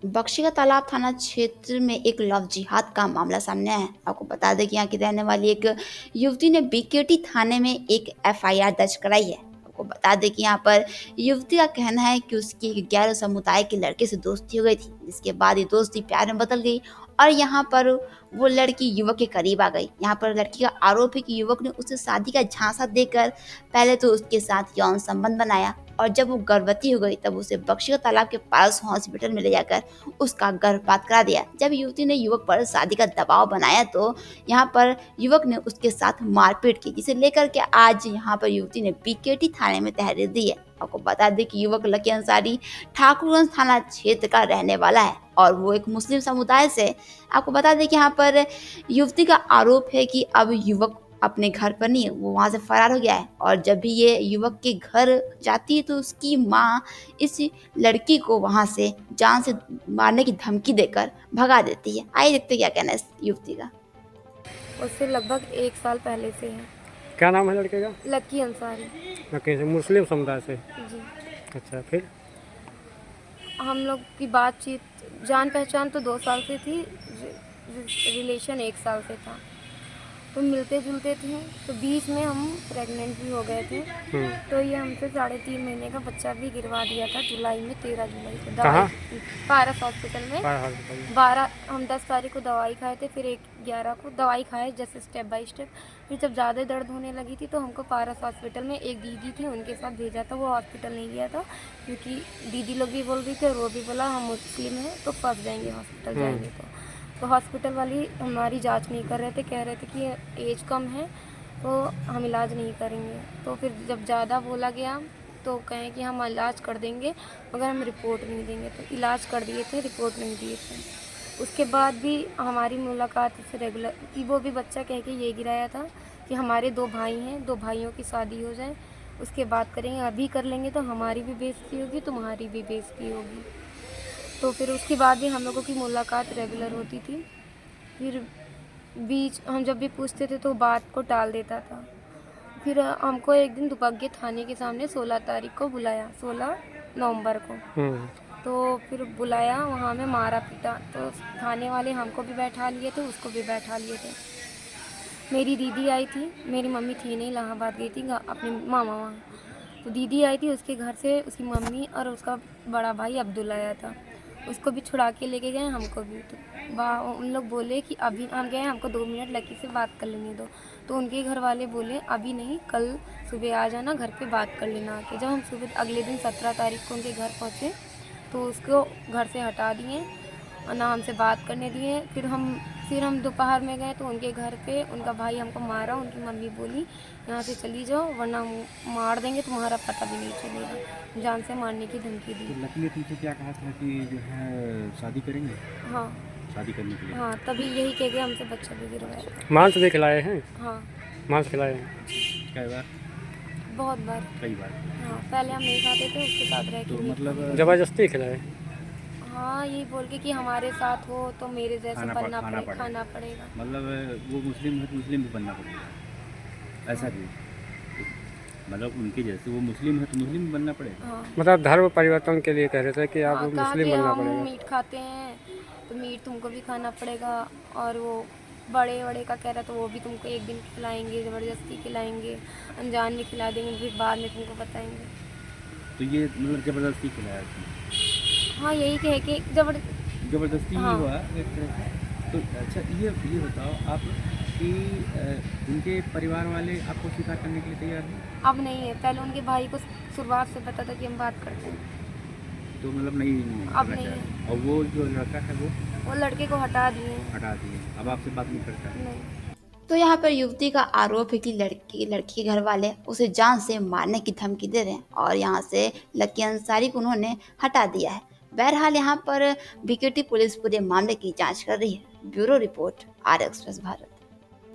बख्शी का तालाब थाना क्षेत्र में एक लव जिहाद का मामला सामने आया है। आपको बता दें कि यहाँ की रहने वाली एक युवती ने बीकेटी थाने में एक एफआईआर दर्ज कराई है। आपको बता दें कि यहाँ पर युवती का कहना है कि उसकी एक गैर समुदाय के लड़के से दोस्ती हो गई थी, जिसके बाद ये दोस्ती प्यार में बदल गई और यहाँ पर वो लड़की युवक के करीब आ गई। यहाँ पर लड़की का आरोप है कि युवक ने उसे शादी का झांसा देकर पहले तो उसके साथ यौन संबंध बनाया और जब वो गर्भवती हो गई तब उसे बख्शी का तालाब के पास हॉस्पिटल में ले जाकर उसका गर्भपात करा दिया। जब युवती ने युवक पर शादी का दबाव बनाया तो यहाँ पर युवक ने उसके साथ मारपीट की, जिसे लेकर के आज यहाँ पर युवती ने बीकेटी थाने में तहरीर दी है। आपको बता दें कि युवक लकी अंसारी ठाकुरगंज थाना क्षेत्र का रहने वाला है और वो एक मुस्लिम समुदाय से। आपको बता दें कि यहाँ पर युवती का आरोप है कि अब युवक अपने घर पर नहीं है, वो वहाँ से फरार हो गया है और जब भी ये युवक के घर जाती है तो उसकी माँ इस लड़की को वहाँ से जान से मारने की धमकी देकर भगा देती है। आइए देखते हैं क्या कहना है इस युवती का। उससे लगभग 1 साल पहले से है। क्या नाम है लड़के का? लकी अंसारी। लकी से मुस्लिम समुदाय से। जी। अच्छा, फिर हम लोग की बातचीत जान पहचान तो 2 साल से थी, रिलेशन 1 साल से था। तो मिलते जुलते थे, तो बीच में हम प्रेग्नेंट भी हो गए थे। तो ये हमसे 3.5 महीने का बच्चा भी गिरवा दिया था जुलाई में, 13 जुलाई को कहाँ? पारस हॉस्पिटल में। 12 हम 10 तारीख को दवाई खाए थे, फिर 11 को दवाई खाए जैसे स्टेप बाय स्टेप। फिर जब ज़्यादा दर्द होने लगी थी तो हमको पारस हॉस्पिटल में एक दीदी थी उनके साथ भेजा था। वो हॉस्पिटल नहीं गया था क्योंकि दीदी लोग भी बोल रही थी और वो भी बोला हम मुस्लिम हैं तो फंस जाएंगे हॉस्पिटल जाएंगे। तो हॉस्पिटल वाली हमारी जांच नहीं कर रहे थे, कह रहे थे कि एज कम है तो हम इलाज नहीं करेंगे। तो फिर जब ज़्यादा बोला गया तो कहें कि हम इलाज कर देंगे मगर हम रिपोर्ट नहीं देंगे। तो इलाज कर दिए थे, रिपोर्ट नहीं दिए थे। उसके बाद भी हमारी मुलाकात से रेगुलर कि वो भी बच्चा कह के ये गिराया था कि हमारे 2 भाई हैं, 2 भाइयों की शादी हो जाए उसके बाद करेंगे, अभी कर लेंगे तो हमारी भी बेइज्जती होगी तुम्हारी भी बेइज्जती होगी। तो फिर उसके बाद भी हम लोगों की मुलाकात रेगुलर होती थी। फिर बीच हम जब भी पूछते थे तो बात को टाल देता था। फिर हमको एक दिन दुबग्गे थाने के सामने 16 तारीख को बुलाया, 16 नवंबर को। तो फिर बुलाया, वहाँ में मारा पीटा। तो थाने वाले हमको भी बैठा लिए थे, उसको भी बैठा लिए थे। मेरी दीदी आई थी, मेरी मम्मी थी नहीं, इलाहाबाद गई थी अपने मामा वहाँ। तो दीदी आई थी, उसके घर से उसकी मम्मी और उसका बड़ा भाई अब्दुल आया था। उसको भी छुड़ा के लेके गए, हमको भी। तो उन लोग बोले कि अभी हम गए, हमको 2 मिनट लकी से बात कर लेने दो। तो उनके घर वाले बोले अभी नहीं, कल सुबह आ जाना, घर पे बात कर लेना आके। जब हम सुबह अगले दिन 17 तारीख को उनके घर पहुँचे तो उसको घर से हटा दिए और ना हमसे बात करने दिए। फिर हम दोपहर में गए तो उनके घर पे उनका भाई हमको मारा। उनकी मम्मी बोली यहाँ से चली जाओ वरना मार देंगे, तुम्हारा पता भी नहीं चलेगा। जान से मारने की धमकी दी। तो लकी ने तुमसे क्या कहा था कि जो है शादी करेंगे? हाँ, शादी करने के लिए? हाँ, तभी यही कह के हमसे बच्चा भी गिरवाया। मांस भी खिलाए हैं? हाँ, मांस खिलाए हैं। कई बार? बहुत बार। कई बार। हाँ, पहले हम नहीं खाते थे, उसके साथ रह तो के मतलब जबरदस्ती खिलाए? हाँ, यही बोल के कि हमारे साथ हो तो मेरे जैसे खाना पड़ेगा। मतलब वो मुस्लिम है तो मुस्लिम भी बनना पड़ेगा, ऐसा भी? मतलब उनके जैसे वो मुस्लिम है तो मुस्लिम भी बनना पड़ेगा? हाँ। मतलब धर्म परिवर्तन के लिए कह रहे थे कि आप हाँ, कहा मुस्लिम कि बनना हम पड़ेगा। मीट खाते हैं तो मीट तुमको भी खाना पड़ेगा। और वो बड़े का कह रहा तो वो भी तुमको एक दिन खिलाएंगे, ज़बरदस्ती खिलाएंगे, अनजान में खिला देंगे, फिर बाद में तुमको बताएंगे। तो ये मतलब ज़बरदस्ती खिलाया तुमने? हाँ, यही कह के ज़बरदस्ती हाँ। ही हुआ एक तरह से। तो अच्छा ये बताओ आप कि उनके परिवार वाले आपको स्वीकार करने के लिए तैयार हैं? अब नहीं है, पहले उनके भाई को शुरुआत से पता था कि हम बात करते हैं। तो मतलब नहीं अब करना नहीं चाह है। रहे। और वो जो लड़का है वो लड़के को हटा दिए। हटा दिए, अब आपसे बात नहीं करता है? नहीं। तो यहाँ पर युवती का आरोप है कि लड़की के घर वाले उसे जान से मारने की धमकी दे रहे हैं और यहाँ से लकी अंसारी को उन्होंने हटा दिया है। बहरहाल यहाँ पर बीकेटी पुलिस पूरे मामले की जांच कर रही है। Bureau report, R express Bharat.